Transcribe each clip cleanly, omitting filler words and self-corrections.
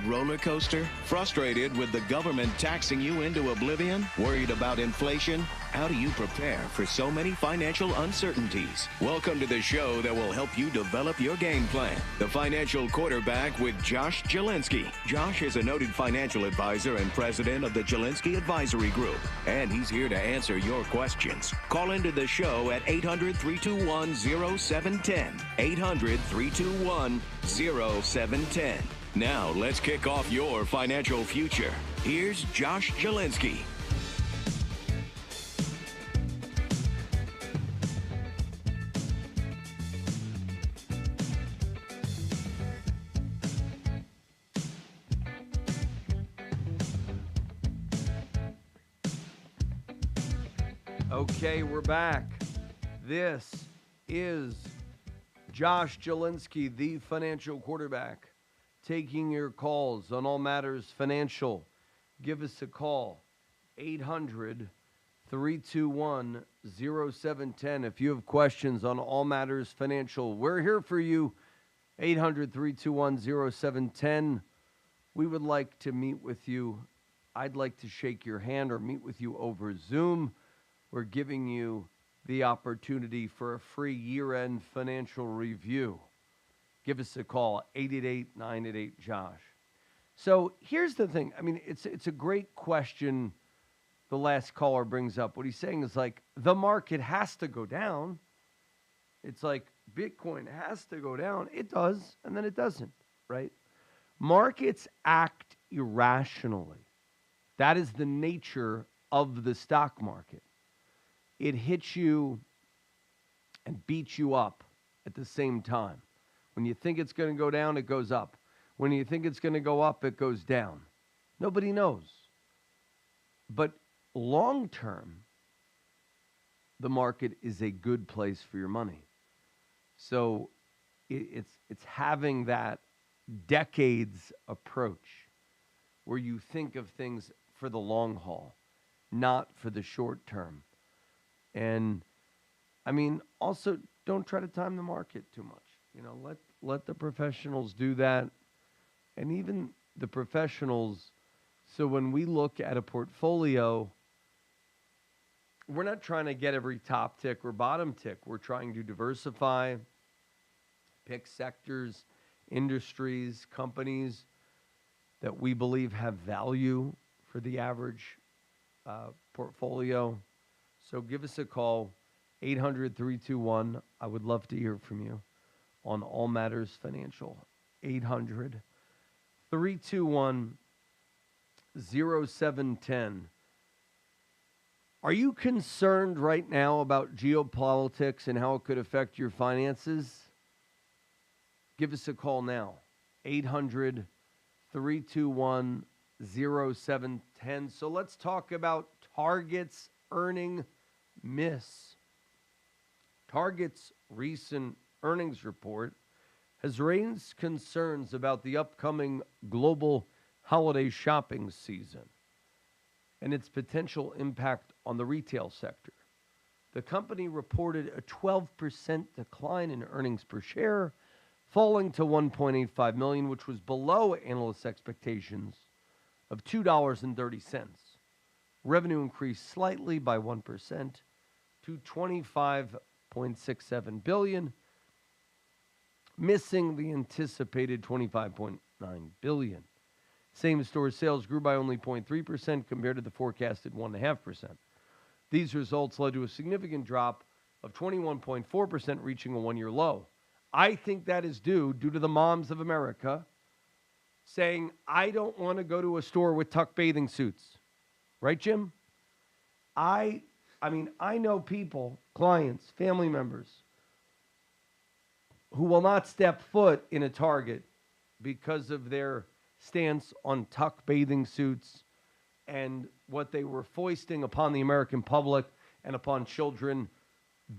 roller coaster? Frustrated with the government taxing you into oblivion? Worried about inflation? How do you prepare for so many financial uncertainties? Welcome to the show that will help you develop your game plan. The Financial Quarterback with Josh Jelinski. Josh is a noted financial advisor and president of the Jelinski Advisory Group, and he's here to answer your questions. Call into the show at 800-321-0710. 800-321-0710. Now, let's kick off your financial future. Here's Josh Jelinski. Okay, we're back. This is Josh Jelinski, the Financial Quarterback, taking your calls on all matters financial. Give us a call, 800-321-0710. If you have questions on all matters financial, we're here for you, 800-321-0710. We would like to meet with you. I'd like to shake your hand or meet with you over Zoom. We're giving you the opportunity for a free year-end financial review. Give us a call, 888-988-JOSH. So here's the thing. I mean, it's a great question the last caller brings up. What he's saying is like, the market has to go down. It's like Bitcoin has to go down. It does, and then it doesn't, right? Markets act irrationally. That is the nature of the stock market. It hits you and beats you up at the same time. When you think it's going to go down, it goes up. When you think it's going to go up, it goes down. Nobody knows. But long term, the market is a good place for your money. So it's having that decades approach where you think of things for the long haul, not for the short term. And I mean, also don't try to time the market too much. You know, let the professionals do that. And even the professionals, so when we look at a portfolio, we're not trying to get every top tick or bottom tick. We're trying to diversify, pick sectors, industries, companies that we believe have value for the average portfolio. So give us a call, 800-321. I would love to hear from you on all matters financial. 800-321-0710. Are you concerned right now about geopolitics and how it could affect your finances? Give us a call now, 800-321-0710. So let's talk about Target's earning miss. Target's recent earnings report has raised concerns about the upcoming global holiday shopping season and its potential impact on the retail sector. The company reported a 12% decline in earnings per share, falling to $1.85 million, which was below analysts' expectations of $2.30. Revenue increased slightly by 1% to $25.67 billion, missing the anticipated $25.9 billion. Same-store sales grew by only 0.3% compared to the forecasted 1.5%. These results led to a significant drop of 21.4%, reaching a one-year low. I think that is due to the moms of America saying, I don't want to go to a store with tuck bathing suits. Right, Jim? I know people, clients, family members, who will not step foot in a Target because of their stance on tuck bathing suits and what they were foisting upon the American public and upon children.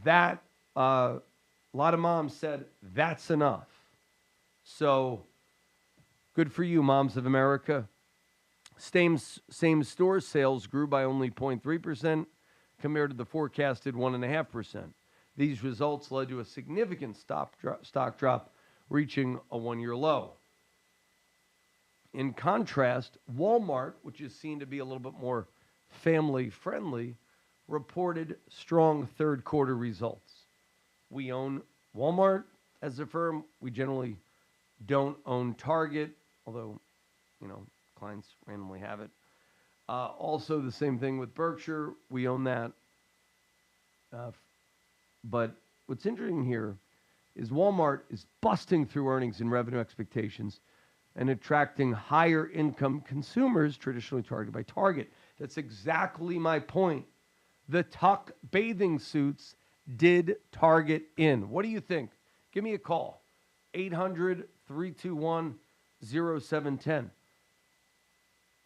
That, a lot of moms said, that's enough. So, good for you, moms of America. Same-store sales grew by only 0.3% compared to the forecasted 1.5%. These results led to a significant stock drop, reaching a one-year low. In contrast, Walmart, which is seen to be a little bit more family friendly, reported strong third quarter results. We own Walmart as a firm. We generally don't own Target, although, clients randomly have it. Also, the same thing with Berkshire. We own that. But what's interesting here is Walmart is busting through earnings and revenue expectations and attracting higher income consumers traditionally targeted by Target. That's exactly my point. The tuck bathing suits did Target in. What do you think? Give me a call. 800-321-0710.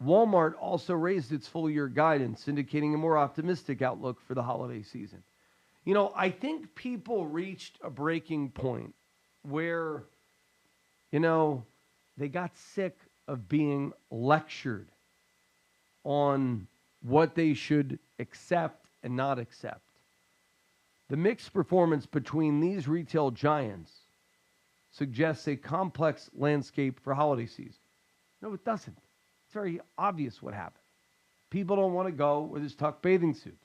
Walmart also raised its full year guidance, indicating a more optimistic outlook for the holiday season. I think people reached a breaking point where, they got sick of being lectured on what they should accept and not accept. The mixed performance between these retail giants suggests a complex landscape for holiday season. No, it doesn't. It's very obvious what happened. People don't want to go with his tuck bathing suits.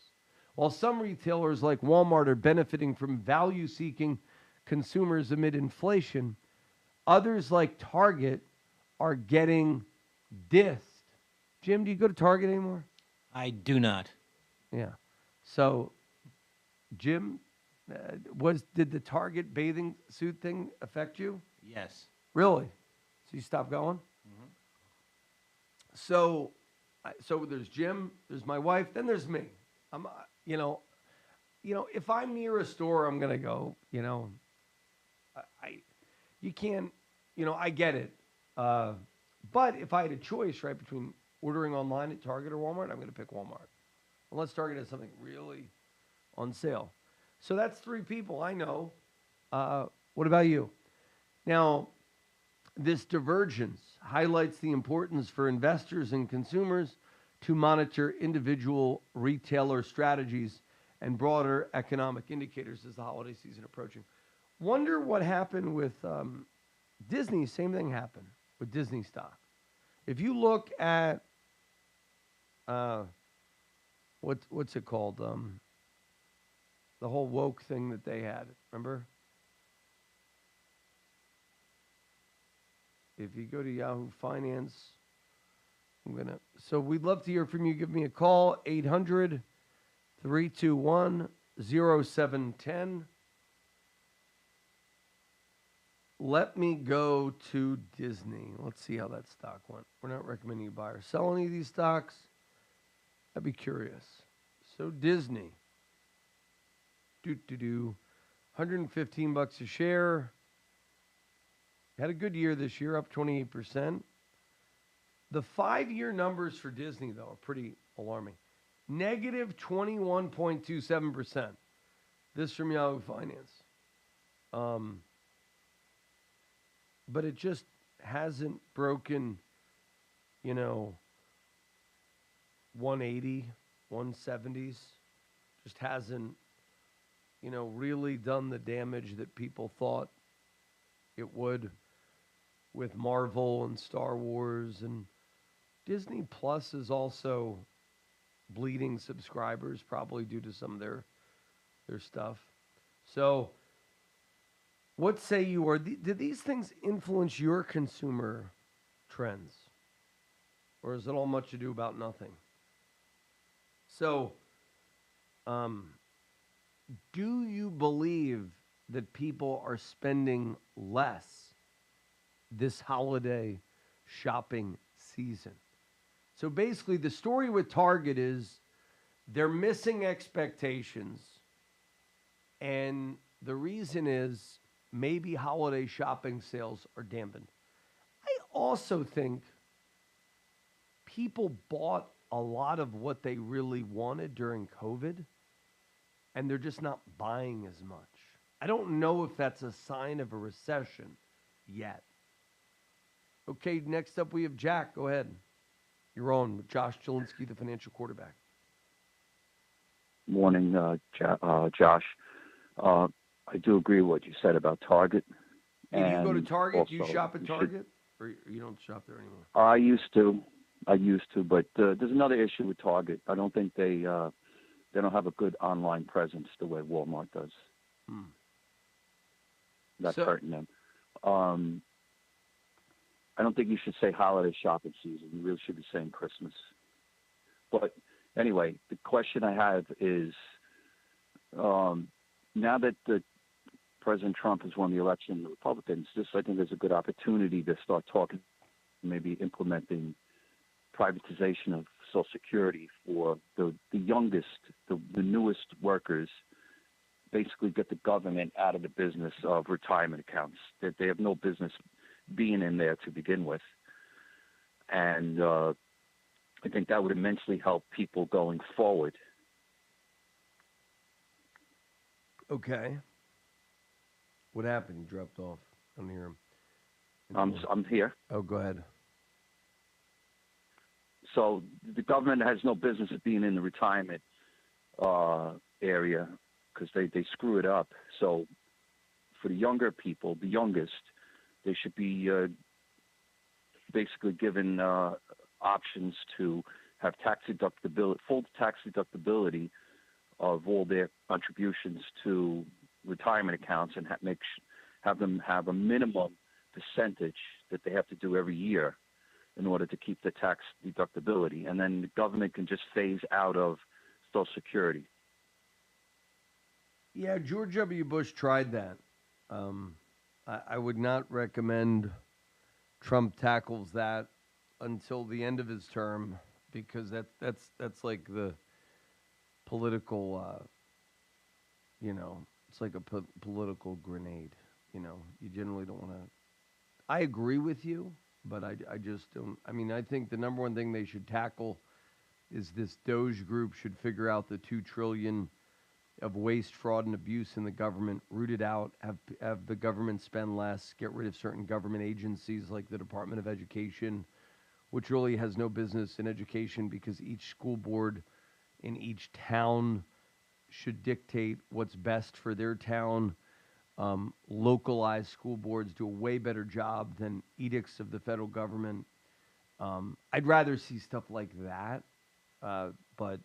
While some retailers like Walmart are benefiting from value-seeking consumers amid inflation, others like Target are getting dissed. Jim, do you go to Target anymore? I do not. Yeah. So, Jim, did the Target bathing suit thing affect you? Yes. Really? So you stopped going? Mm-hmm. So there's Jim, there's my wife, then there's me. I'm, if I'm near a store, I'm gonna go. You can't. I get it. But if I had a choice, right, between ordering online at Target or Walmart, I'm gonna pick Walmart, unless Target has something really on sale. So that's 3 people I know. What about you? Now, this divergence highlights the importance for investors and consumers to monitor individual retailer strategies and broader economic indicators as the holiday season approaching. Wonder what happened with Disney. Same thing happened with Disney stock. If you look at what's it called? The whole woke thing that they had. Remember? If you go to Yahoo Finance, so we'd love to hear from you. Give me a call, 800-321-0710. Let me go to Disney. Let's see how that stock went. We're not recommending you buy or sell any of these stocks. I'd be curious. So Disney, $115 a share. Had a good year this year, up 28%. The 5-year numbers for Disney, though, are pretty alarming. Negative 21.27%. This from Yahoo Finance. But it just hasn't broken, 180, 170s. Just hasn't, really done the damage that people thought it would with Marvel and Star Wars. And Disney Plus is also bleeding subscribers, probably due to some of their stuff. So what say you? Do these things influence your consumer trends? Or is it all much ado about nothing? So, do you believe that people are spending less this holiday shopping season? So basically, the story with Target is they're missing expectations. And the reason is maybe holiday shopping sales are dampened. I also think people bought a lot of what they really wanted during COVID, and they're just not buying as much. I don't know if that's a sign of a recession yet. Okay, next up we have Jack. Go ahead. You're on with Josh Jelinski, the financial quarterback. Morning, Josh. I do agree with what you said about Target. Hey, do you go to Target? Also, Do you shop at Target? or you don't shop there anymore? I used to, but there's another issue with Target. I don't think they don't have a good online presence the way Walmart does. That's hurting them. I don't think you should say holiday shopping season. You really should be saying Christmas. But anyway, the question I have is, now that President Trump has won the election, the Republicans, I think there's a good opportunity to start talking, maybe implementing privatization of Social Security for the youngest, the newest workers, basically get the government out of the business of retirement accounts, that they have no business being in there to begin with. And I think that would immensely help people going forward. Okay. What happened? You dropped off. I don't hear him. I'm here. Oh, go ahead. So the government has no business of being in the retirement area because they screw it up. So for the younger people, the youngest, they should be basically given options to have full tax deductibility of all their contributions to retirement accounts, and have them have a minimum percentage that they have to do every year in order to keep the tax deductibility. And then the government can just phase out of Social Security. Yeah, George W. Bush tried that. I would not recommend Trump tackles that until the end of his term, because that's like the political, it's like a political grenade. You generally don't want to. I agree with you, but I just don't. I mean, I think the number one thing they should tackle is this Doge group should figure out the $2 trillion of waste, fraud, and abuse in the government, root it out, have the government spend less, get rid of certain government agencies like the Department of Education, which really has no business in education, because each school board in each town should dictate what's best for their town. Localized school boards do a way better job than edicts of the federal government. I'd rather see stuff like that, but,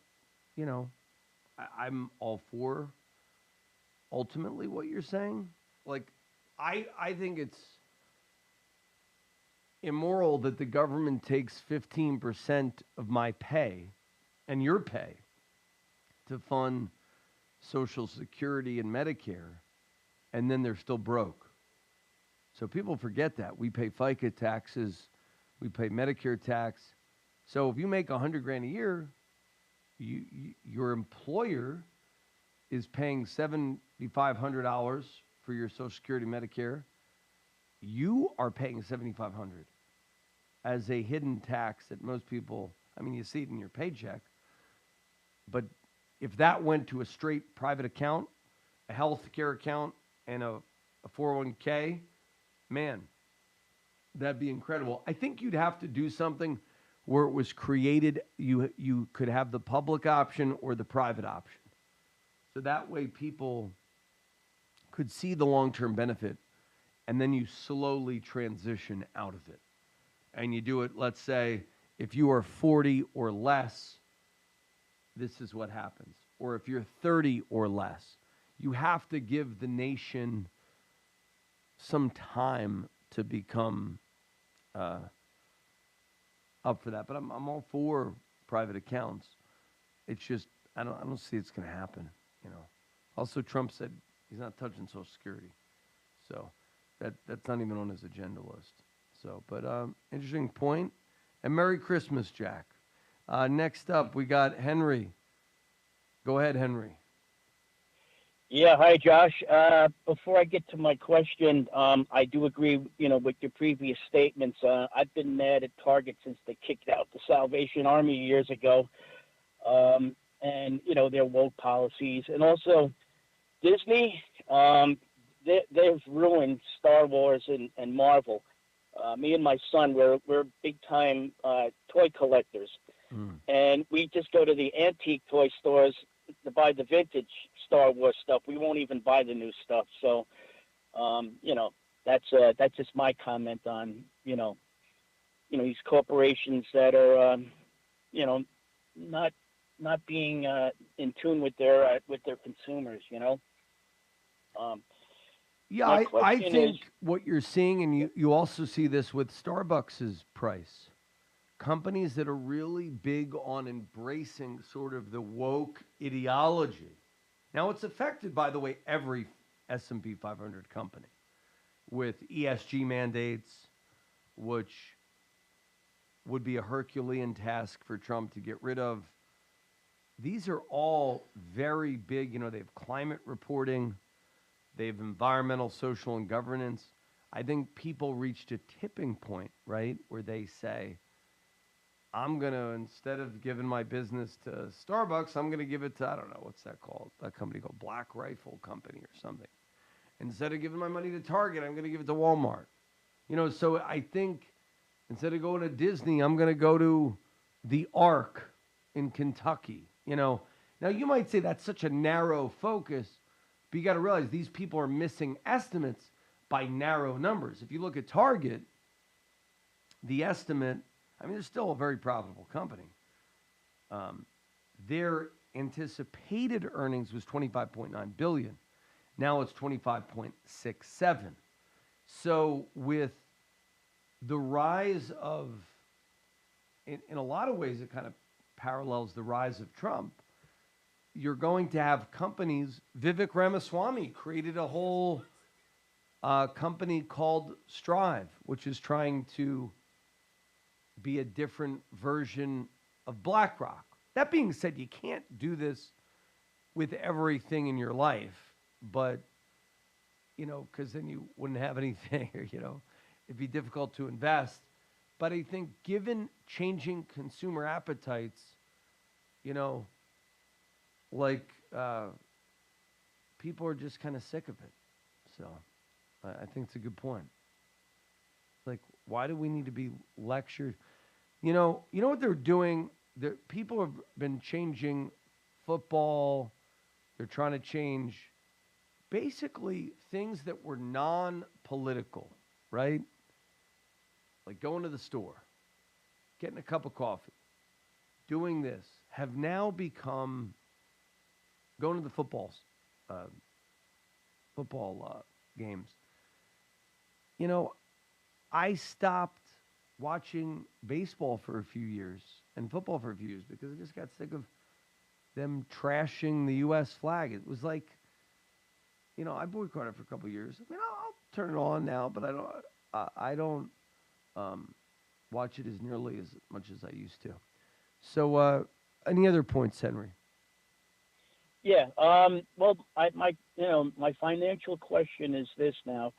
I'm all for ultimately what you're saying. Like, I think it's immoral that the government takes 15% of my pay and your pay to fund Social Security and Medicare, and then they're still broke. So people forget that. We pay FICA taxes, we pay Medicare tax. So if you make $100,000 a year, your employer is paying $7,500 for your Social Security, Medicare. You are paying $7,500 as a hidden tax that most people, you see it in your paycheck. But if that went to a straight private account, a health care account, and a 401k, man, that'd be incredible. I think you'd have to do something where it was created, you could have the public option or the private option. So that way people could see the long-term benefit, and then you slowly transition out of it. And you do it, let's say, if you are 40 or less, this is what happens. Or if you're 30 or less, you have to give the nation some time to become up for that. But I'm all for private accounts. It's just I don't see it's going to happen. Also, Trump said he's not touching Social Security, so that's not even on his agenda list. So, but interesting point. And Merry Christmas, Jack. Next up, we got Henry. Go ahead, Henry. Yeah, hi, Josh. Before I get to my question, I do agree, with your previous statements. I've been mad at Target since they kicked out the Salvation Army years ago, and their woke policies, and also Disney. They've ruined Star Wars and Marvel. Me and my son, we're big time toy collectors, and we just go to the antique toy stores to buy the vintage Star Wars stuff. We won't even buy the new stuff. So, that's just my comment on, these corporations that are, you know, not not being in tune with their consumers. Um, Yeah, my I question is, think what you're seeing, and you also see this with Starbucks's price. Companies that are really big on embracing sort of the woke ideology. Now, it's affected, by the way, every S&P 500 company with ESG mandates, which would be a Herculean task for Trump to get rid of. These are all very big. They have climate reporting, they have environmental, social, and governance. I think people reached a tipping point, right, where they say, I'm going to, instead of giving my business to Starbucks, I'm going to give it to, I don't know, what's that called? That company called Black Rifle Company or something. Instead of giving my money to Target, I'm going to give it to Walmart. So I think instead of going to Disney, I'm going to go to the Ark in Kentucky. Now you might say that's such a narrow focus, but you got to realize these people are missing estimates by narrow numbers. If you look at Target, the estimate, they're still a very profitable company. Their anticipated earnings was $25.9 billion. Now it's 25.67. So with the rise of, in a lot of ways, it kind of parallels the rise of Trump. You're going to have companies. Vivek Ramaswamy created a whole company called Strive, which is trying to be a different version of BlackRock. That being said, you can't do this with everything in your life, but, because then you wouldn't have anything, it'd be difficult to invest. But I think given changing consumer appetites, people are just kind of sick of it. So I think it's a good point. Like, why do we need to be lectured? You know what they're doing? People have been changing football. They're trying to change basically things that were non-political, right? Like going to the store, getting a cup of coffee, doing this, have now become going to the football games. I stopped watching baseball for a few years and football for a few years because I just got sick of them trashing the U.S. flag. It was like, I boycotted for a couple of years. I'll turn it on now, but I don't watch it as nearly as much as I used to. So, any other points, Henry? yeah. Well, my financial question is this now.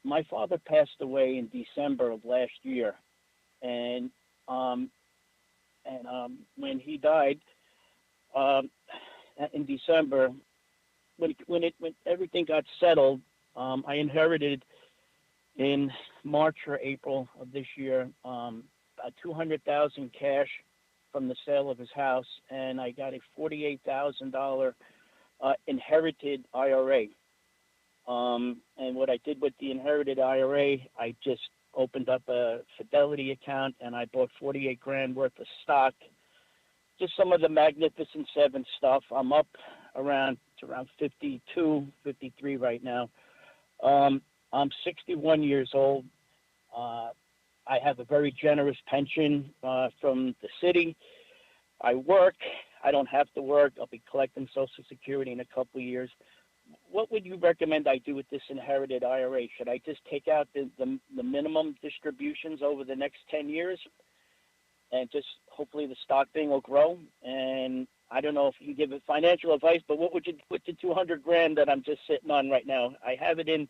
My father passed away in December of last year, and when he died in December, when everything got settled, I inherited in March or April of this year $200,000 cash from the sale of his house, and I got a $48,000 inherited IRA. And what I did with the inherited IRA, I just opened up a Fidelity account and I bought 48 grand worth of stock. Just some of the Magnificent Seven stuff. I'm up around 52, 53 right now. I'm 61 years old. I have a very generous pension from the city. I work. I don't have to work. I'll be collecting Social Security in a couple of years. What would you recommend I do with this inherited IRA? Should I just take out the minimum distributions over the next 10 years and just hopefully the stock thing will grow? And I don't know if you can give it financial advice, but what would you do with the 200 grand that I'm just sitting on right now? I have it in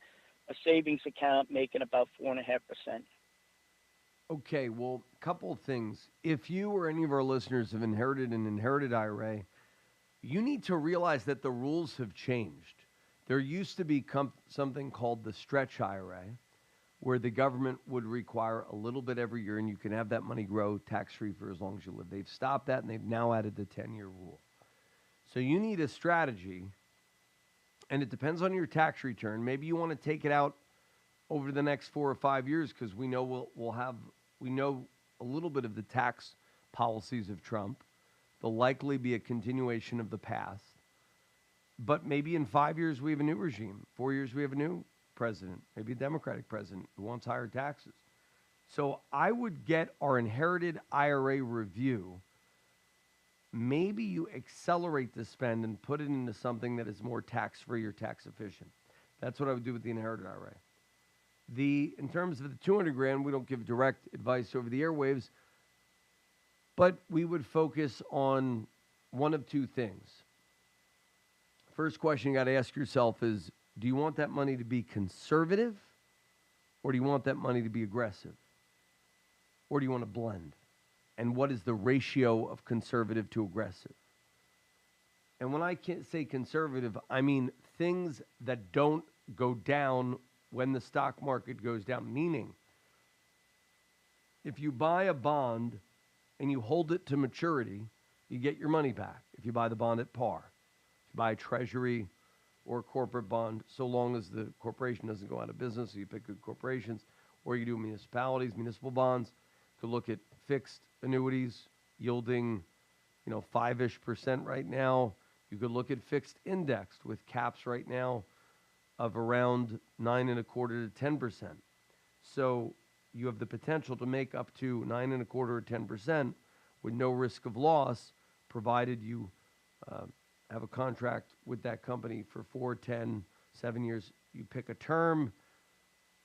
a savings account making about 4.5%. Okay, well, a couple of things. If you or any of our listeners have inherited an inherited IRA, you need to realize that the rules have changed. There used to be something called the stretch IRA, where the government would require a little bit every year, and you can have that money grow tax-free for as long as you live. They've stopped that, and they've now added the 10-year rule. So you need a strategy, and it depends on your tax return. Maybe you want to take it out over the next 4 or 5 years because we know we'll have We know a little bit of the tax policies of Trump. There'll likely be a continuation of the past. But maybe in 5 years we have a new regime. 4 years we have a new president, maybe a Democratic president who wants higher taxes. So I would get our inherited IRA review. Maybe you accelerate the spend and put it into something that is more tax-free or tax efficient. That's what I would do with the inherited IRA. In terms of the 200 grand, we don't give direct advice over the airwaves, but we would focus on one of two things. First question you got to ask yourself is, do you want that money to be conservative, or do you want that money to be aggressive? Or do you want to blend? And what is the ratio of conservative to aggressive? And when I can't say conservative, I mean things that don't go down when the stock market goes down. Meaning, if you buy a bond and you hold it to maturity, you get your money back if you buy the bond at par. If you buy a treasury or a corporate bond, so long as the corporation doesn't go out of business, so you pick good corporations, or you do municipalities, municipal bonds. You could look at fixed annuities yielding, 5-ish% right now. You could look at fixed indexed with caps right now of around 9.25% to 10%. So you have the potential to make up to 9.25% or 10% with no risk of loss, provided you have a contract with that company for 4, 10, 7 years. You pick a term,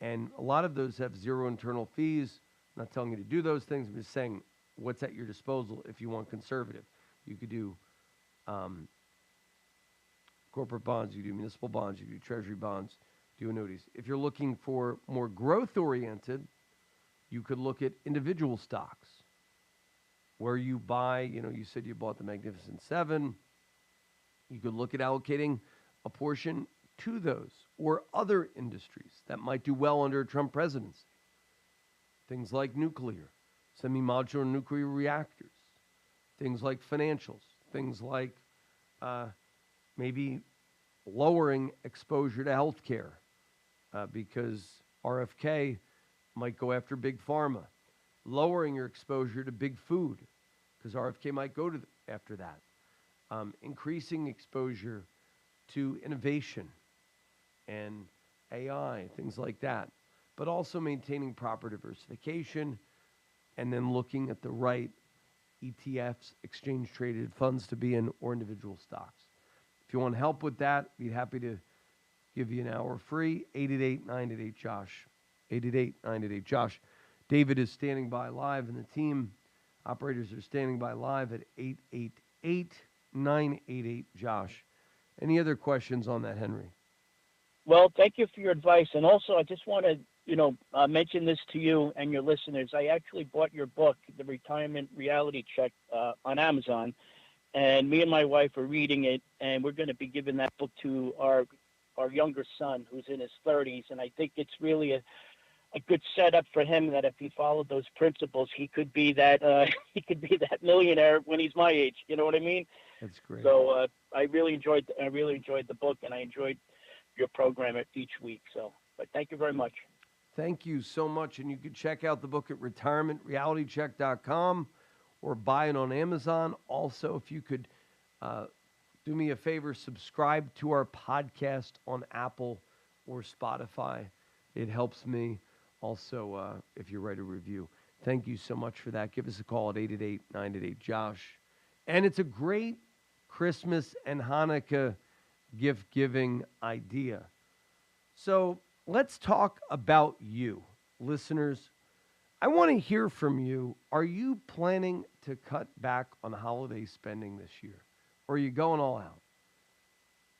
and a lot of those have zero internal fees. I'm not telling you to do those things. I'm just saying what's at your disposal if you want conservative. You could do corporate bonds, you do municipal bonds, you do treasury bonds, do annuities. If you're looking for more growth-oriented, you could look at individual stocks where you buy, you said you bought the Magnificent Seven. You could look at allocating a portion to those or other industries that might do well under a Trump presidency. Things like nuclear, semi-modular nuclear reactors, things like financials, things like maybe lowering exposure to healthcare because RFK might go after big pharma, lowering your exposure to big food because RFK might go after that, increasing exposure to innovation and AI, things like that, but also maintaining proper diversification and then looking at the right ETFs, exchange-traded funds to be in, or individual stocks. If you want help with that, we'd be happy to give you an hour free, 888-988-JOSH, 888-988-JOSH. David is standing by live, and the team operators are standing by live at 888-988-JOSH. Any other questions on that, Henry? Well, thank you for your advice. And also, I just want to, mention this to you and your listeners. I actually bought your book, The Retirement Reality Check, on Amazon. And me and my wife are reading it, and we're going to be giving that book to our younger son, who's in his 30s. And I think it's really a good setup for him that if he followed those principles, he could be that millionaire when he's my age. You know what I mean? That's great. So I really enjoyed the book, and I enjoyed your program each week. So, but thank you very much. Thank you so much. And you can check out the book at retirementrealitycheck.com or buy it on Amazon. Also, if you could do me a favor, subscribe to our podcast on Apple or Spotify. It helps me. Also, if you write a review. Thank you so much for that. Give us a call at 888-988-JOSH. And it's a great Christmas and Hanukkah gift-giving idea. So let's talk about you, listeners. I want to hear from you. Are you planning to cut back on holiday spending this year? Or are you going all out?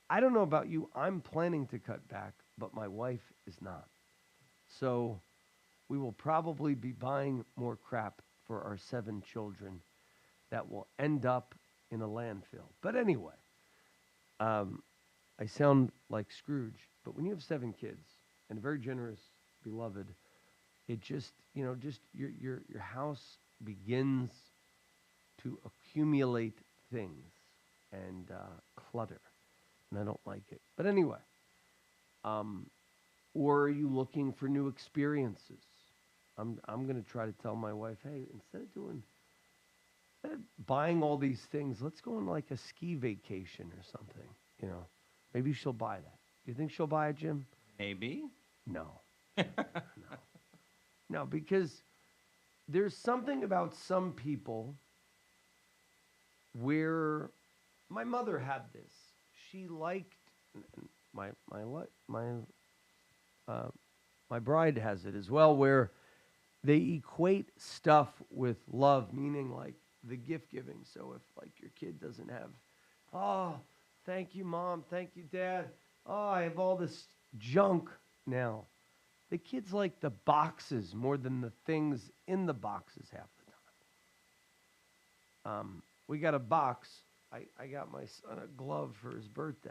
I don't know about you. I'm planning to cut back, but my wife is not. So we will probably be buying more crap for our 7 children that will end up in a landfill. But anyway, I sound like Scrooge, but when you have 7 kids and a very generous beloved, it just, your house begins to accumulate things and clutter, and I don't like it. But anyway, or are you looking for new experiences? I'm going to try to tell my wife, hey, instead of buying all these things, let's go on like a ski vacation or something. You know, maybe she'll buy that. Do you think she'll buy it, Jim? Maybe. No. No. No, because there's something about some people where my mother had this. She liked my bride has it as well, where they equate stuff with love, meaning like the gift giving. So if like your kid doesn't have, oh, thank you, Mom, thank you, Dad. Oh, I have all this junk now. The kids like the boxes more than the things in the boxes half the time. We got a box. I got my son a glove for his birthday.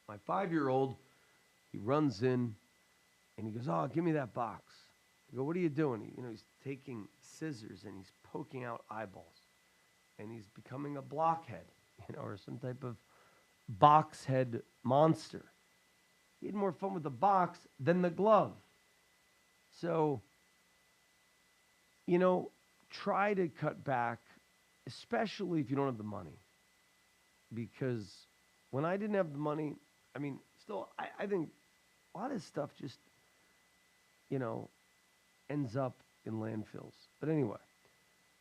My 5-year-old, he runs in and he goes, oh, give me that box. I go, what are you doing? He's taking scissors and he's poking out eyeballs. And he's becoming a blockhead, or some type of box head monster. He had more fun with the box than the glove. So, try to cut back, especially if you don't have the money. Because when I didn't have the money, I think a lot of stuff just, ends up in landfills. But anyway,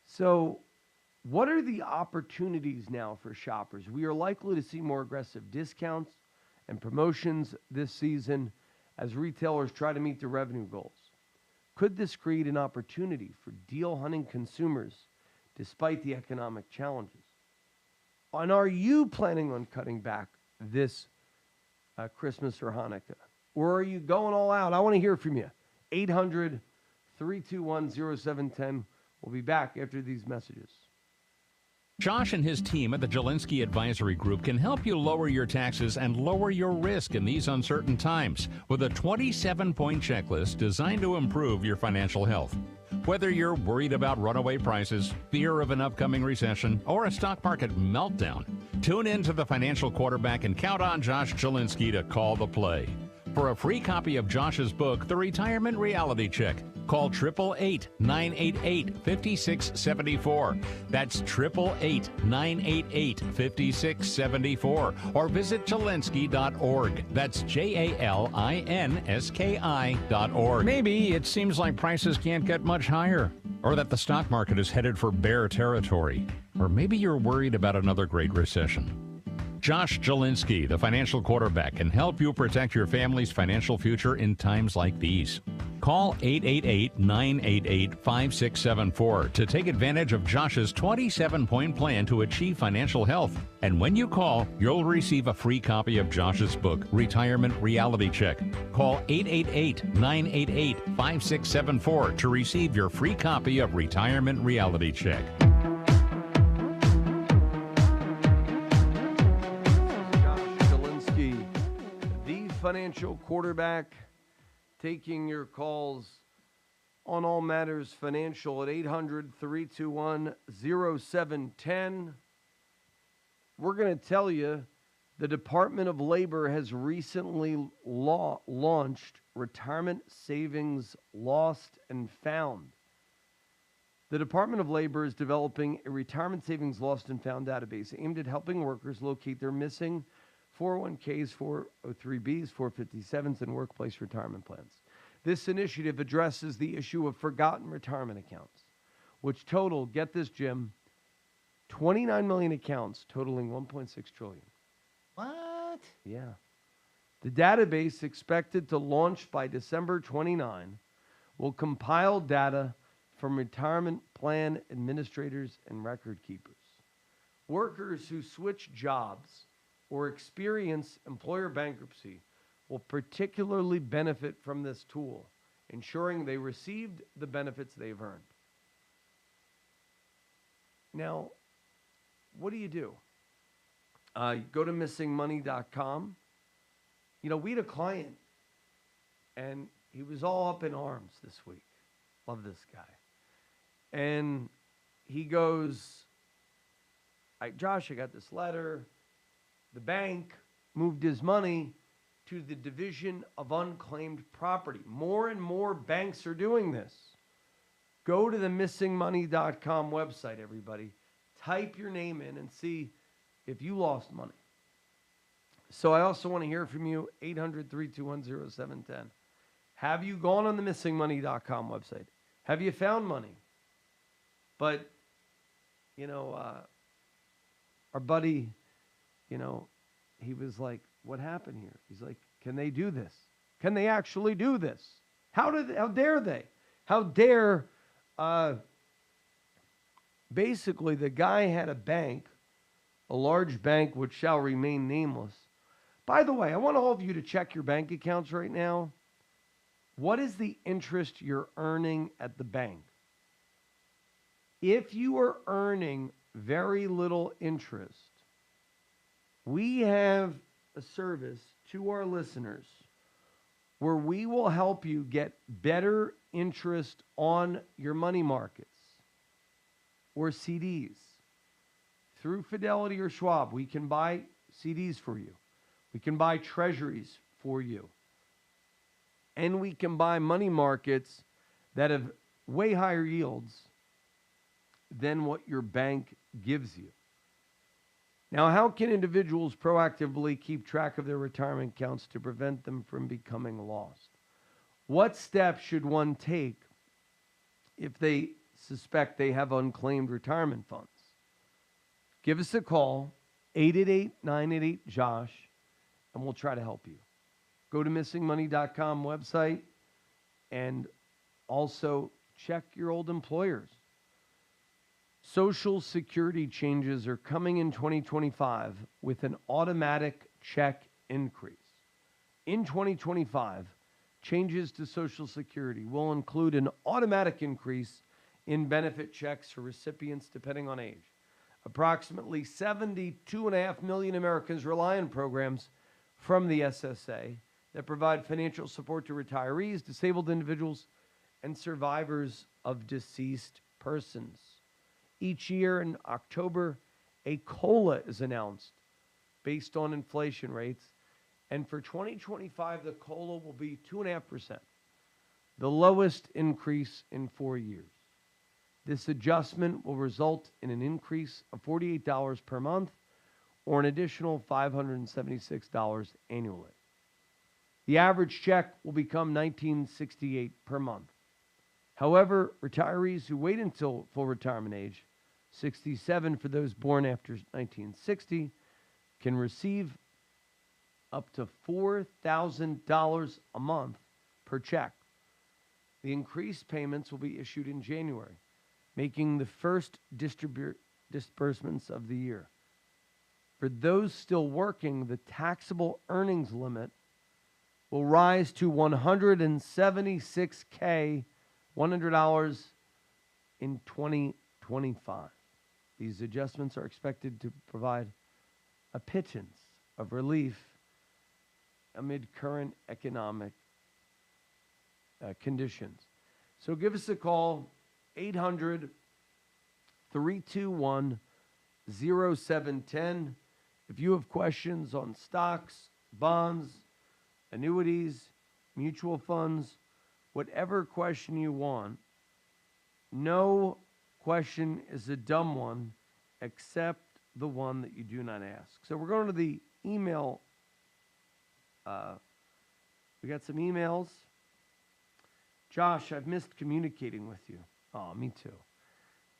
so what are the opportunities now for shoppers? We are likely to see more aggressive discounts and promotions this season as retailers try to meet their revenue goals. Could this create an opportunity for deal-hunting consumers despite the economic challenges? And are you planning on cutting back this Christmas or Hanukkah? Or are you going all out? I want to hear from you. 800-321-0710. We'll be back after these messages. Josh and his team at the Jelinski Advisory Group can help you lower your taxes and lower your risk in these uncertain times with a 27-point checklist designed to improve your financial health. Whether you're worried about runaway prices, fear of an upcoming recession, or a stock market meltdown, tune in to the Financial Quarterback and count on Josh Jelinski to call the play. For a free copy of Josh's book, The Retirement Reality Check, call 888-988-5674. That's 888-988-5674. Or visit Jelinski.org. That's JALINSKI.org. Maybe it seems like prices can't get much higher, or that the stock market is headed for bear territory, or maybe you're worried about another great recession. Josh Jelinski, the Financial Quarterback, can help you protect your family's financial future in times like these. Call 888-988-5674 to take advantage of Josh's 27-point plan to achieve financial health. And when you call, you'll receive a free copy of Josh's book, Retirement Reality Check. Call 888-988-5674 to receive your free copy of Retirement Reality Check. Financial Quarterback, taking your calls on all matters financial at 800-321-0710. We're going to tell you the Department of Labor has recently launched Retirement Savings Lost and Found. The Department of Labor is developing a Retirement Savings Lost and Found database aimed at helping workers locate their missing 401ks, 403bs, 457s, and workplace retirement plans. This initiative addresses the issue of forgotten retirement accounts, which total, get this, Jim, 29 million accounts totaling 1.6 trillion. What? Yeah. The database, expected to launch by December 29, will compile data from retirement plan administrators and record keepers. Workers who switch jobs or experience employer bankruptcy will particularly benefit from this tool, ensuring they received the benefits they've earned. Now, what do? You go to missingmoney.com. We had a client, and he was all up in arms this week. Love this guy. And he goes, Josh, I got this letter. The bank moved his money to the Division of Unclaimed Property. More and more banks are doing this. Go to the missingmoney.com website, everybody. Type your name in and see if you lost money. So I also want to hear from you, 800-321-0710. Have you gone on the missingmoney.com website? Have you found money? But, our buddy, he was like, what happened here? He's like, can they do this? Can they actually do this? How dare they? How dare, basically the guy had a bank, a large bank which shall remain nameless. By the way, I want all of you to check your bank accounts right now. What is the interest you're earning at the bank? If you are earning very little interest, we have a service to our listeners where we will help you get better interest on your money markets or CDs. Through Fidelity or Schwab, we can buy CDs for you. We can buy treasuries for you. And we can buy money markets that have way higher yields than what your bank gives you. Now, how can individuals proactively keep track of their retirement accounts to prevent them from becoming lost? What steps should one take if they suspect they have unclaimed retirement funds? Give us a call, 888-988-JOSH, and we'll try to help you. Go to missingmoney.com website and also check your old employers. Social Security changes are coming in 2025 with an automatic check increase. In 2025, changes to Social Security will include an automatic increase in benefit checks for recipients depending on age. Approximately 72.5 million Americans rely on programs from the SSA that provide financial support to retirees, disabled individuals, and survivors of deceased persons. Each year in October, a COLA is announced based on inflation rates. And for 2025, the COLA will be 2.5%, the lowest increase in 4 years. This adjustment will result in an increase of $48 per month or an additional $576 annually. The average check will become $19.68 per month. However, retirees who wait until full retirement age, 67 for those born after 1960, can receive up to $4,000 a month per check. The increased payments will be issued in January, making the first disbursements of the year. For those still working, the taxable earnings limit will rise to $176,100 in 2025. These adjustments are expected to provide a pittance of relief amid current economic conditions. So give us a call, 800-321-0710. If you have questions on stocks, bonds, annuities, mutual funds, whatever question you want, no question is a dumb one except the one that you do not ask. So we're going to the email. We got some emails. Josh, I've missed communicating with you. Oh, me too.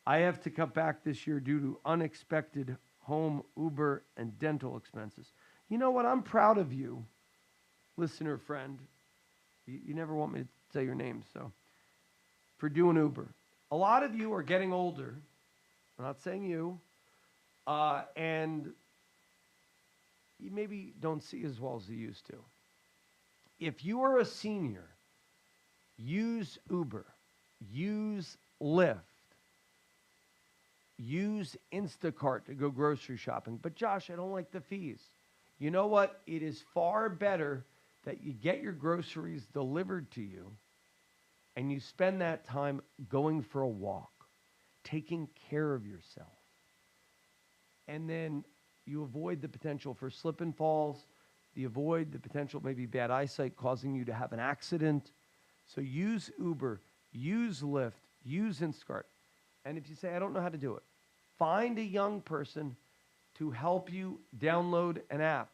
I have to cut back this year due to unexpected home, Uber, and dental expenses. You know what? I'm proud of you, listener friend. You never want me to say your name, so for doing Uber. A lot of you are getting older. I'm not saying you. And you maybe don't see as well as you used to. If you are a senior, use Uber, use Lyft, use Instacart to go grocery shopping. But Josh, I don't like the fees. You know what? It is far better that you get your groceries delivered to you and you spend that time going for a walk, taking care of yourself. And then you avoid the potential for slip and falls, the avoid the potential maybe bad eyesight causing you to have an accident. So use Uber, use Lyft, use Instacart. And if you say, I don't know how to do it, find a young person to help you download an app.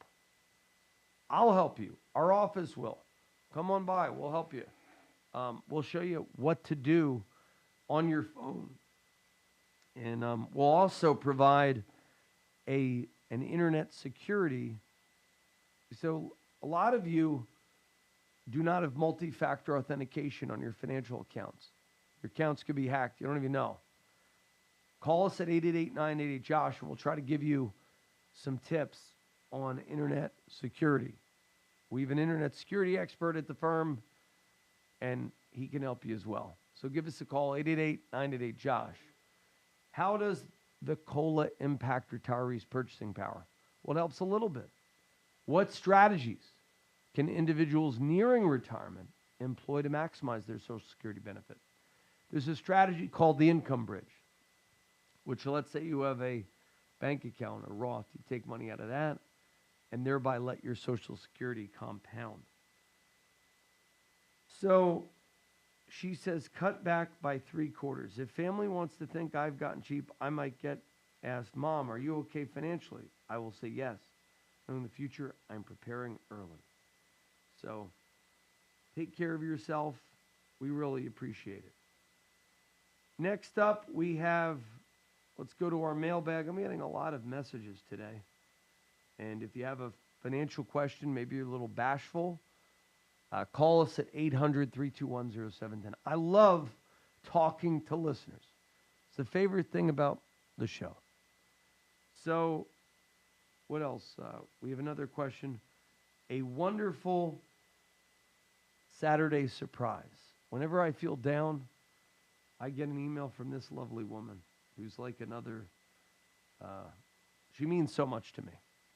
I'll help you. Our office will. Come on by. We'll help you. We'll show you what to do on your phone. And we'll also provide an internet security. So a lot of you do not have multi-factor authentication on your financial accounts. Your accounts could be hacked. You don't even know. Call us at 888-988-JOSH, and we'll try to give you some tips on internet security. We have an internet security expert at the firm, and he can help you as well. So give us a call, 888-988-JOSH. How does the COLA impact retirees' purchasing power? Well, it helps a little bit. What strategies can individuals nearing retirement employ to maximize their Social Security benefit? There's a strategy called the income bridge, which let's say you have a bank account, a Roth, you take money out of that, and thereby let your Social Security compound. So she says, cut back by 3/4. If family wants to think I've gotten cheap, I might get asked, Mom, are you okay financially? I will say yes. And in the future, I'm preparing early. So take care of yourself. We really appreciate it. Next up, we have, let's go to our mailbag. I'm getting a lot of messages today. And if you have a financial question, maybe you're a little bashful, call us at 800-321-0710. I love talking to listeners. It's the favorite thing about the show. So what else? We have another question. A wonderful Saturday surprise. Whenever I feel down, I get an email from this lovely woman who's like another, she means so much to me,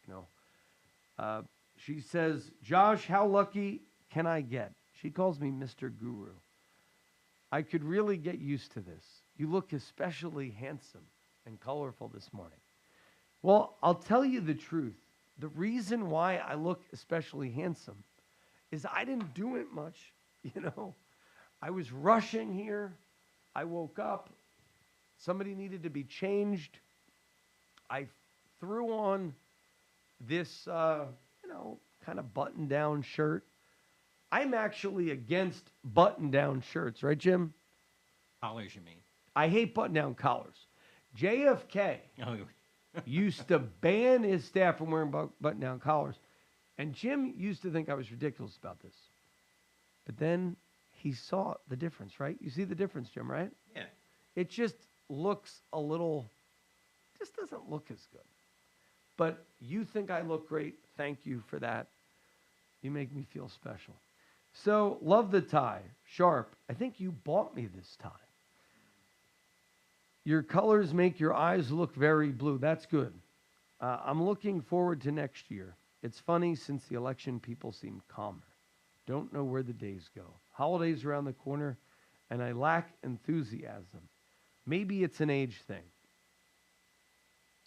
you know. She says, Josh, how lucky can I get? She calls me Mr. Guru. I could really get used to this. You look especially handsome and colorful this morning. Well, I'll tell you the truth. The reason why I look especially handsome is I didn't do it much, you know. I was rushing here. I woke up. Somebody needed to be changed. I threw on this, kind of button-down shirt. I'm actually against button-down shirts, right, Jim? Collars, you mean? I hate button-down collars. JFK used to ban his staff from wearing button-down collars. And Jim used to think I was ridiculous about this. But then he saw the difference, right? You see the difference, Jim, right? Yeah. It just looks a little, just doesn't look as good. But you think I look great. Thank you for that. You make me feel special. So, love the tie. Sharp. I think you bought me this tie. Your colors make your eyes look very blue. That's good. I'm looking forward to next year. It's funny, since the election, people seem calmer. Don't know where the days go. Holidays around the corner, and I lack enthusiasm. Maybe it's an age thing.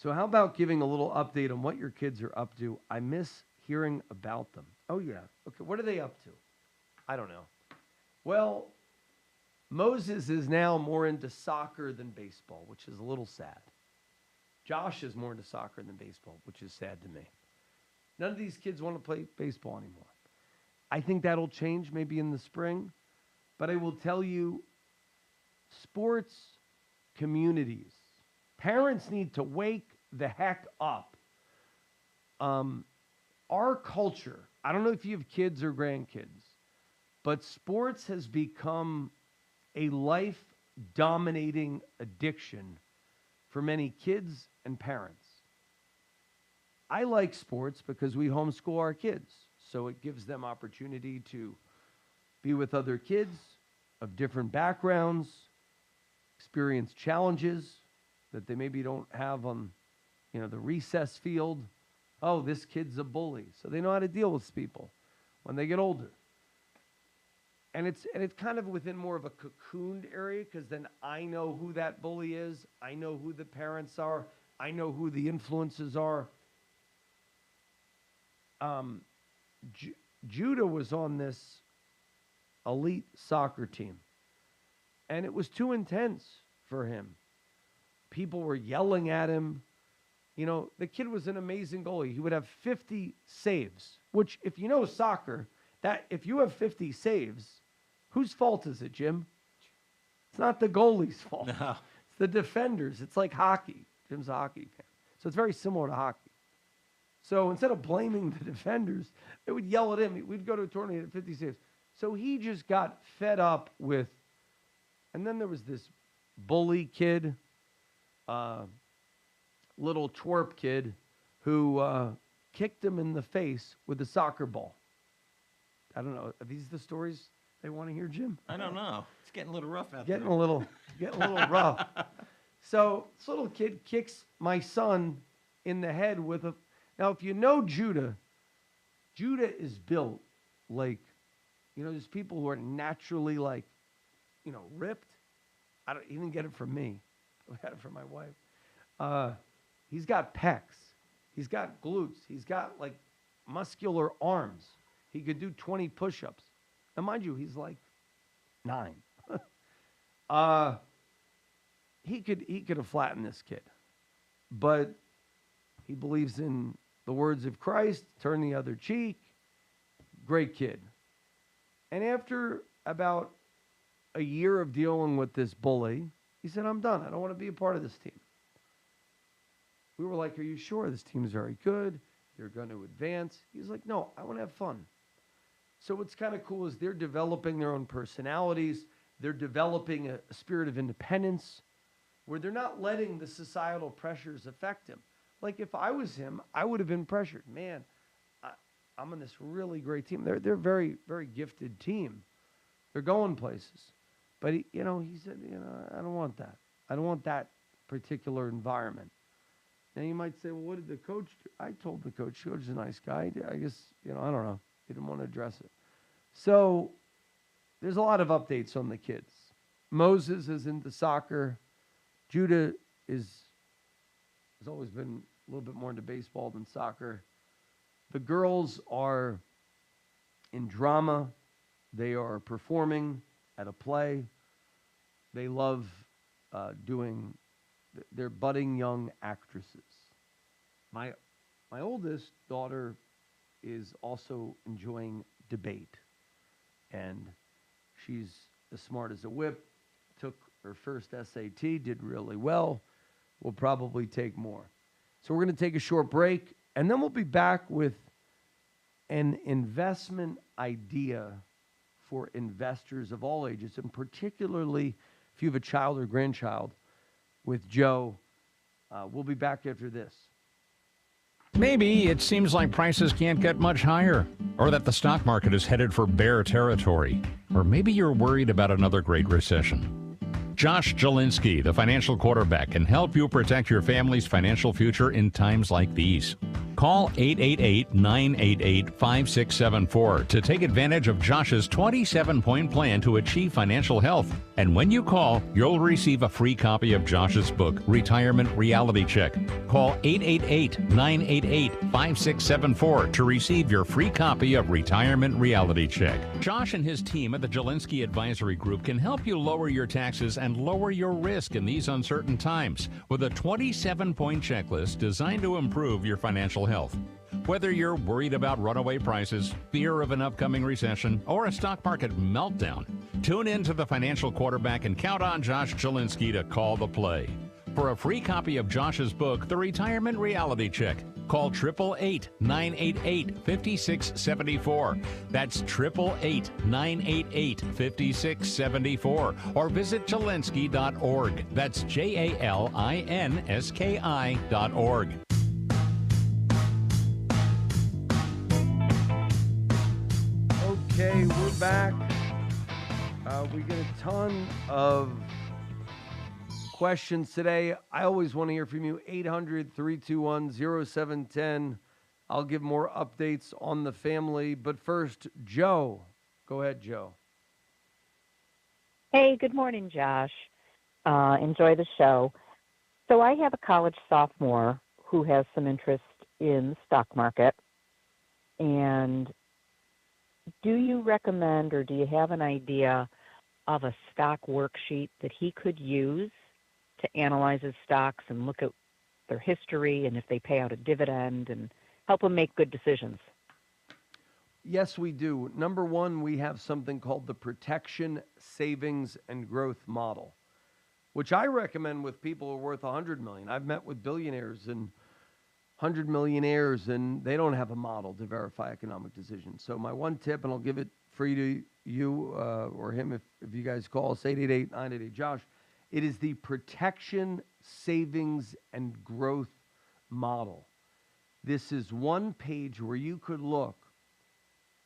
So how about giving a little update on what your kids are up to? I miss hearing about them. Oh, yeah. Okay, what are they up to? I don't know. Well, Moses is now more into soccer than baseball, which is a little sad. Josh is more into soccer than baseball, which is sad to me. None of these kids want to play baseball anymore. I think that'll change maybe in the spring. But I will tell you, sports communities, parents need to wake the heck up. Our culture, I don't know if you have kids or grandkids, but sports has become a life-dominating addiction for many kids and parents. I like sports because we homeschool our kids, so it gives them opportunity to be with other kids of different backgrounds, experience challenges that they maybe don't have on, the recess field. Oh, this kid's a bully, so they know how to deal with people when they get older. And it's kind of within more of a cocooned area, because then I know who that bully is. I know who the parents are. I know who the influences are. Judah was on this elite soccer team, and it was too intense for him. People were yelling at him. You know, the kid was an amazing goalie. He would have 50 saves, which, if you know soccer, that if you have 50 saves, whose fault is it, Jim? It's not the goalie's fault. No. It's the defenders. It's like hockey. Jim's a hockey fan. So it's very similar to hockey. So instead of blaming the defenders, they would yell at him. We'd go to a tournament at 50 saves. So he just got fed up with, and then there was this bully kid, little twerp kid, who kicked him in the face with a soccer ball. I don't know. Are these the stories they want to hear, Jim? I don't know. It's getting a little rough out Getting there. a little rough. So this little kid kicks my son in the head with a. Now, if you know Judah is built like, you know, there's people who are naturally like, you know, ripped. He didn't get it from me. I got it from my wife. He's got pecs. He's got glutes. He's got like muscular arms. He could do 20 push-ups. And mind you, he's like 9. He could have flattened this kid. But he believes in the words of Christ, turn the other cheek. Great kid. And after about a year of dealing with this bully, he said, I'm done. I don't want to be a part of this team. We were like, are you sure? This team's very good. They're going to advance. He's like, no, I want to have fun. So what's kind of cool is they're developing their own personalities. They're developing a spirit of independence where they're not letting the societal pressures affect him. Like if I was him, I would have been pressured. Man, I'm on this really great team. They're a very, very gifted team. They're going places. But, he said, I don't want that. I don't want that particular environment. Now you might say, well, what did the coach do? I told the coach is a nice guy. I guess, I don't know. He didn't want to address it. So there's a lot of updates on the kids. Moses is into soccer. Judah has always been a little bit more into baseball than soccer. The girls are in drama. They are performing at a play. They love they're budding young actresses. My oldest daughter is also enjoying debate. And she's as smart as a whip, took her first SAT, did really well, will probably take more. So we're going to take a short break, and then we'll be back with an investment idea for investors of all ages, and particularly if you have a child or grandchild, with Joe. We'll be back after this. Maybe it seems like prices can't get much higher, or that the stock market is headed for bear territory, or maybe you're worried about another great recession. Josh Jelinski, the financial quarterback, can help you protect your family's financial future in times like these. Call 888-988-5674 to take advantage of Josh's 27-point plan to achieve financial health. And when you call, you'll receive a free copy of Josh's book, Retirement Reality Check. Call 888-988-5674 to receive your free copy of Retirement Reality Check. Josh and his team at the Jelinski Advisory Group can help you lower your taxes and lower your risk in these uncertain times with a 27-point checklist designed to improve your financial health. Whether you're worried about runaway prices, fear of an upcoming recession, or a stock market meltdown, tune in to the Financial Quarterback and count on Josh Jelinski to call the play. For a free copy of Josh's book, The Retirement Reality Check, call 888-988-5674. That's 888-988-5674. Or visit Jelinski.org. That's JALINSKI.org. Okay, we're back. We get a ton of questions today. I always want to hear from you. 800-321-0710. I'll give more updates on the family. But first, Joe. Go ahead, Joe. Hey, good morning, Josh. Enjoy the show. So I have a college sophomore who has some interest in the stock market. And do you recommend or do you have an idea of a stock worksheet that he could use to analyze his stocks and look at their history and if they pay out a dividend and help him make good decisions? Yes, we do. Number one, we have something called the Protection, Savings, and Growth Model, which I recommend with people who are worth $100 million. I've met with billionaires and 100 millionaires, and they don't have a model to verify economic decisions. So my one tip, and I'll give it free to you or him if you guys call us, 888-988-JOSH, it is the Protection, Savings, and Growth Model. This is one page where you could look.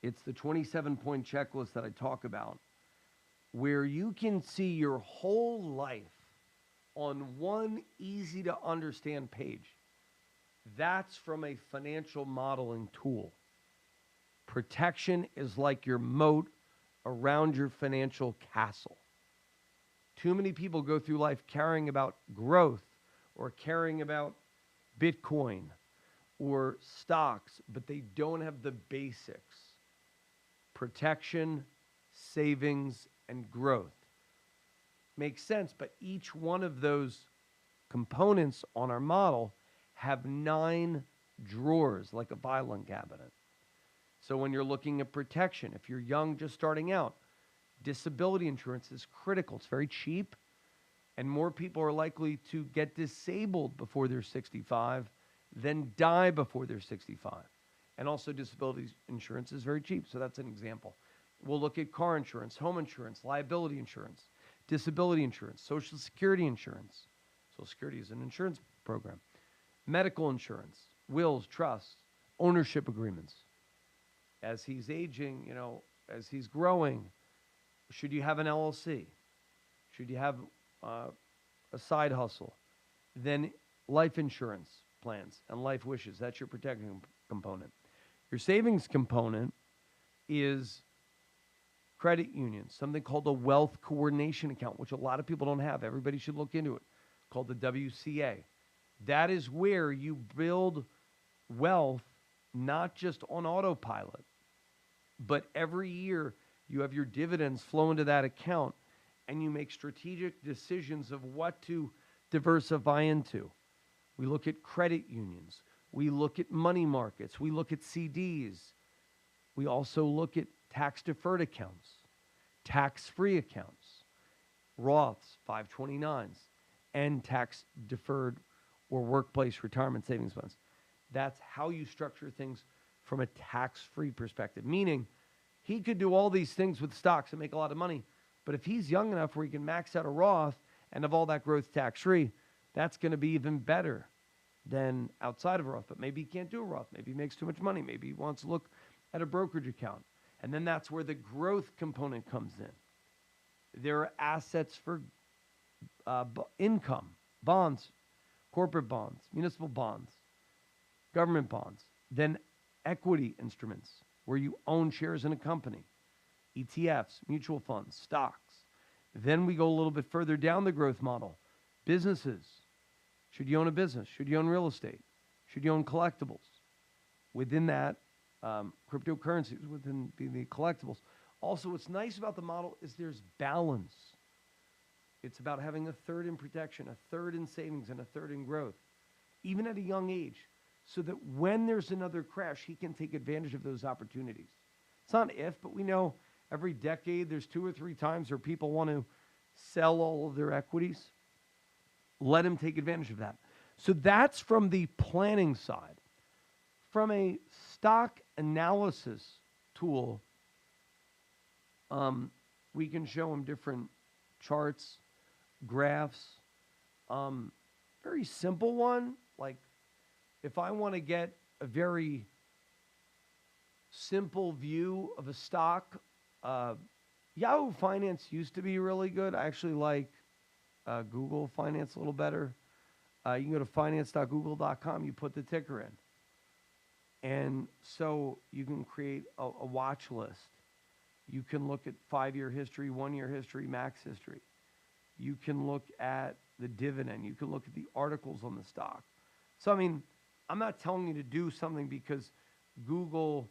It's the 27-point checklist that I talk about, where you can see your whole life on one easy-to-understand page. That's from a financial modeling tool. Protection is like your moat around your financial castle. Too many people go through life caring about growth or caring about Bitcoin or stocks, but they don't have the basics. Protection, savings, and growth. Makes sense, but each one of those components on our model have 9 drawers, like a filing cabinet. So when you're looking at protection, if you're young, just starting out, disability insurance is critical. It's very cheap, and more people are likely to get disabled before they're 65 than die before they're 65. And also disability insurance is very cheap, so that's an example. We'll look at car insurance, home insurance, liability insurance, disability insurance, Social Security insurance. Social Security is an insurance program. Medical insurance, wills, trusts, ownership agreements. As he's aging, as he's growing, should you have an LLC? Should you have a side hustle? Then life insurance plans and life wishes. That's your protection component. Your savings component is credit unions, something called a wealth coordination account, which a lot of people don't have. Everybody should look into it, called the WCA. That is where you build wealth, not just on autopilot, but every year you have your dividends flow into that account and you make strategic decisions of what to diversify into. We look at credit unions. We look at money markets. We look at CDs. We also look at tax-deferred accounts, tax-free accounts, Roths, 529s, and tax-deferred or workplace retirement savings funds. That's how you structure things from a tax-free perspective, meaning he could do all these things with stocks and make a lot of money, but if he's young enough where he can max out a Roth and have all that growth tax-free, that's going to be even better than outside of a Roth. But maybe he can't do a Roth. Maybe he makes too much money. Maybe he wants to look at a brokerage account. And then that's where the growth component comes in. There are assets for income, bonds, corporate bonds, municipal bonds, government bonds, then equity instruments where you own shares in a company, ETFs, mutual funds, stocks. Then we go a little bit further down the growth model. Businesses. Should you own a business? Should you own real estate? Should you own collectibles? Within that, cryptocurrencies within the collectibles. Also, what's nice about the model is there's balance. It's about having a third in protection, a third in savings, and a third in growth, even at a young age, so that when there's another crash, he can take advantage of those opportunities. It's not if, but we know every decade there's 2 or 3 times where people want to sell all of their equities. Let him take advantage of that. So that's from the planning side. From a stock analysis tool, we can show him different charts, graphs. Very simple one, like if I want to get a very simple view of a stock, Yahoo Finance used to be really good. I actually like Google Finance a little better. You can go to finance.google.com, you put the ticker in. And so you can create a watch list. You can look at 5-year history, 1-year history, max history. You can look at the dividend. You can look at the articles on the stock. So, I mean, I'm not telling you to do something because Google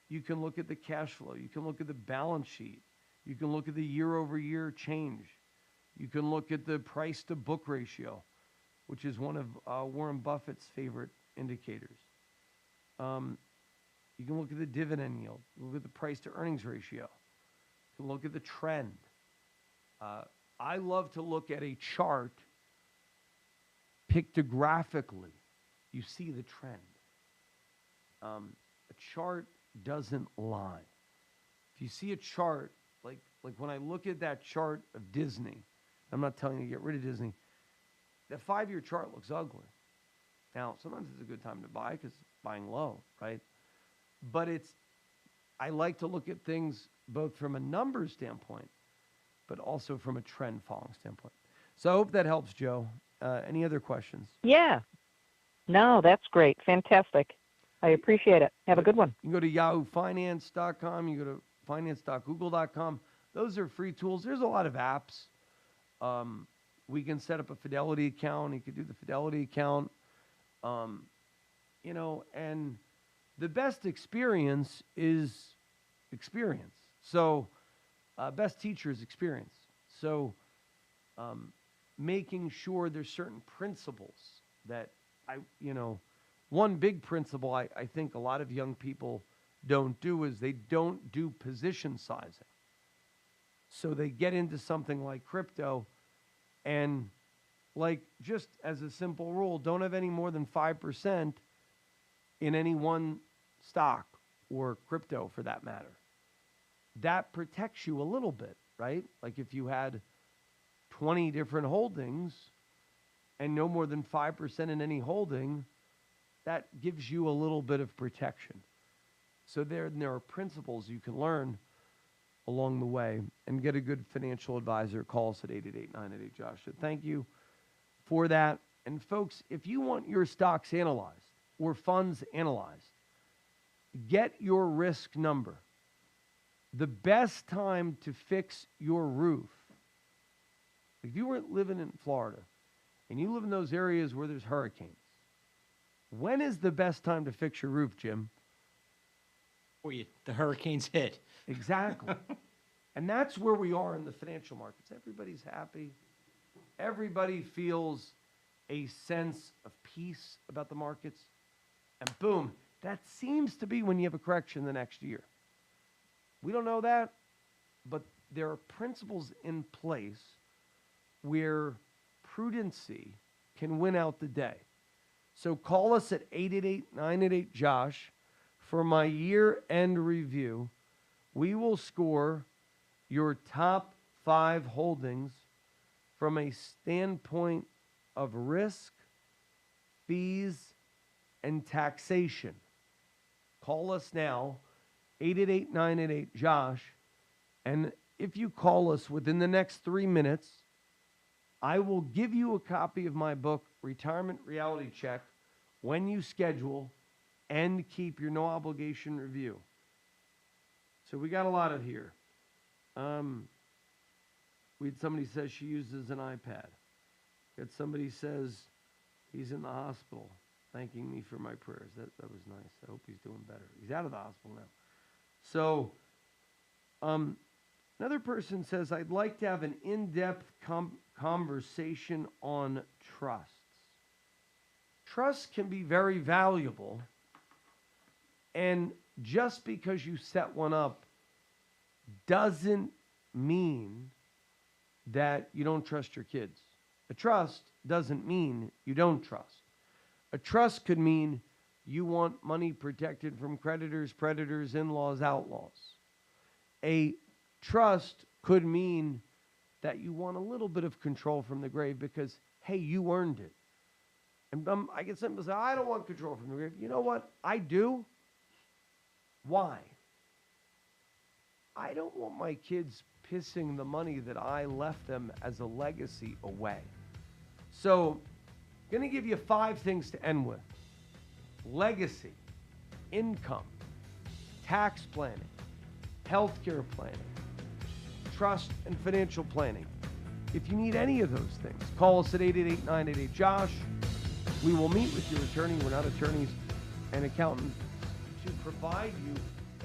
You can look at the cash flow. You can look at the balance sheet. You can look at the year-over-year change. You can look at the price-to-book ratio, which is one of Warren Buffett's favorite indicators. You can look at the dividend yield. Look at the price-to-earnings ratio. You can look at the trend. I love to look at a chart pictographically. You see the trend. A chart doesn't lie. If you see a chart, like when I look at that chart of Disney, I'm not telling you to get rid of Disney, the 5-year chart looks ugly. Now, sometimes it's a good time to buy because it's buying low, right? But I like to look at things both from a numbers standpoint, but also from a trend following standpoint. So I hope that helps, Joe. Any other questions? Yeah. No, that's great. Fantastic. I appreciate it. Have a good one. You can go to yahoofinance.com. You go to finance.google.com. Those are free tools. There's a lot of apps. We can set up a Fidelity account. You can do the Fidelity account. And the best experience is experience. So best teacher is experience. So making sure there's certain principles that one big principle I think a lot of young people don't do is they don't do position sizing. So they get into something like crypto and, like, just as a simple rule, don't have any more than 5% in any one stock or crypto for that matter. That protects you a little bit, right? Like if you had 20 different holdings and no more than 5% in any holding, that gives you a little bit of protection. So there are principles you can learn along the way and get a good financial advisor. Call us at 888-988-JOSH. So thank you for that. And folks, if you want your stocks analyzed or funds analyzed, get your risk number. The best time to fix your roof, if you weren't living in Florida and you live in those areas where there's hurricanes, when is the best time to fix your roof, Jim? Before the hurricanes hit. Exactly. And that's where we are in the financial markets. Everybody's happy. Everybody feels a sense of peace about the markets. And boom, that seems to be when you have a correction the next year. We don't know that, but there are principles in place where prudency can win out the day. So call us at 888-988-JOSH for my year-end review. We will score your top 5 holdings from a standpoint of risk, fees, and taxation. Call us now, 888-988-JOSH, and if you call us within the next 3 minutes, I will give you a copy of my book, Retirement Reality Check, when you schedule and keep your no obligation review. So we got a lot of here. We had somebody says she uses an iPad. We had somebody says he's in the hospital thanking me for my prayers. That was nice. I hope he's doing better. He's out of the hospital now. So another person says, I'd like to have an in-depth conversation on trusts. Trusts can be very valuable, and just because you set one up doesn't mean that you don't trust your kids. A trust doesn't mean you don't trust. A trust could mean you want money protected from creditors, predators, in-laws, outlaws. A trust could mean that you want a little bit of control from the grave because, hey, you earned it. And I get some people say, I don't want control from the grave. You know what? I do. Why? I don't want my kids pissing the money that I left them as a legacy away. So I'm going to give you 5 things to end with. Legacy, income, tax planning, healthcare planning, trust and financial planning. If you need any of those things, call us at 888-988-JOSH. We will meet with your attorney. We're not attorneys and accountants to provide you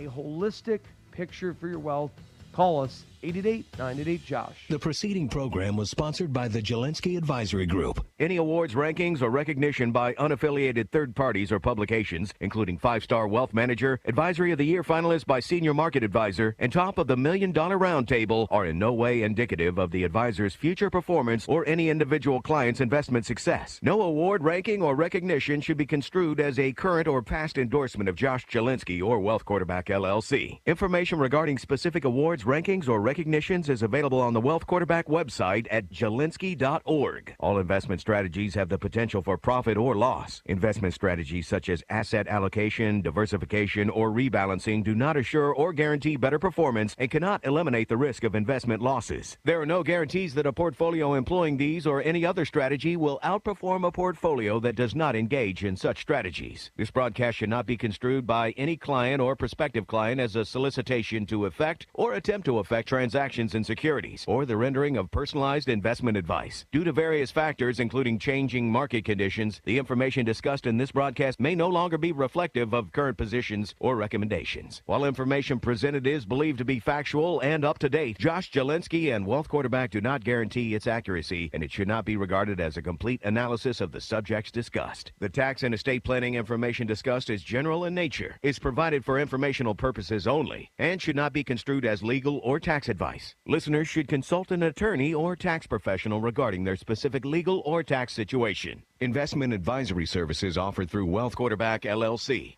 a holistic picture for your wealth. Call us 888-988-JOSH. The preceding program was sponsored by the Jelensky Advisory Group. Any awards, rankings, or recognition by unaffiliated third parties or publications, including 5-Star Wealth Manager, Advisory of the Year finalist by Senior Market Advisor, and Top of the $1 Million Roundtable, are in no way indicative of the advisor's future performance or any individual client's investment success. No award, ranking, or recognition should be construed as a current or past endorsement of Josh Jelensky or Wealth Quarterback LLC. Information regarding specific awards, rankings, or recognitions is available on the Wealth Quarterback website at jelensky.org. All investment strategies have the potential for profit or loss. Investment strategies such as asset allocation, diversification, or rebalancing do not assure or guarantee better performance and cannot eliminate the risk of investment losses. There are no guarantees that a portfolio employing these or any other strategy will outperform a portfolio that does not engage in such strategies. This broadcast should not be construed by any client or prospective client as a solicitation to effect or attempt to effect transactions in securities or the rendering of personalized investment advice. Due to various factors, including changing market conditions, the information discussed in this broadcast may no longer be reflective of current positions or recommendations. While information presented is believed to be factual and up to date, Josh Jelensky and Wealth Quarterback do not guarantee its accuracy, and it should not be regarded as a complete analysis of the subjects discussed. The tax and estate planning information discussed is general in nature, is provided for informational purposes only, and should not be construed as legal or tax advice. Listeners should consult an attorney or tax professional regarding their specific legal or tax situation. Investment advisory services offered through Wealth Quarterback LLC.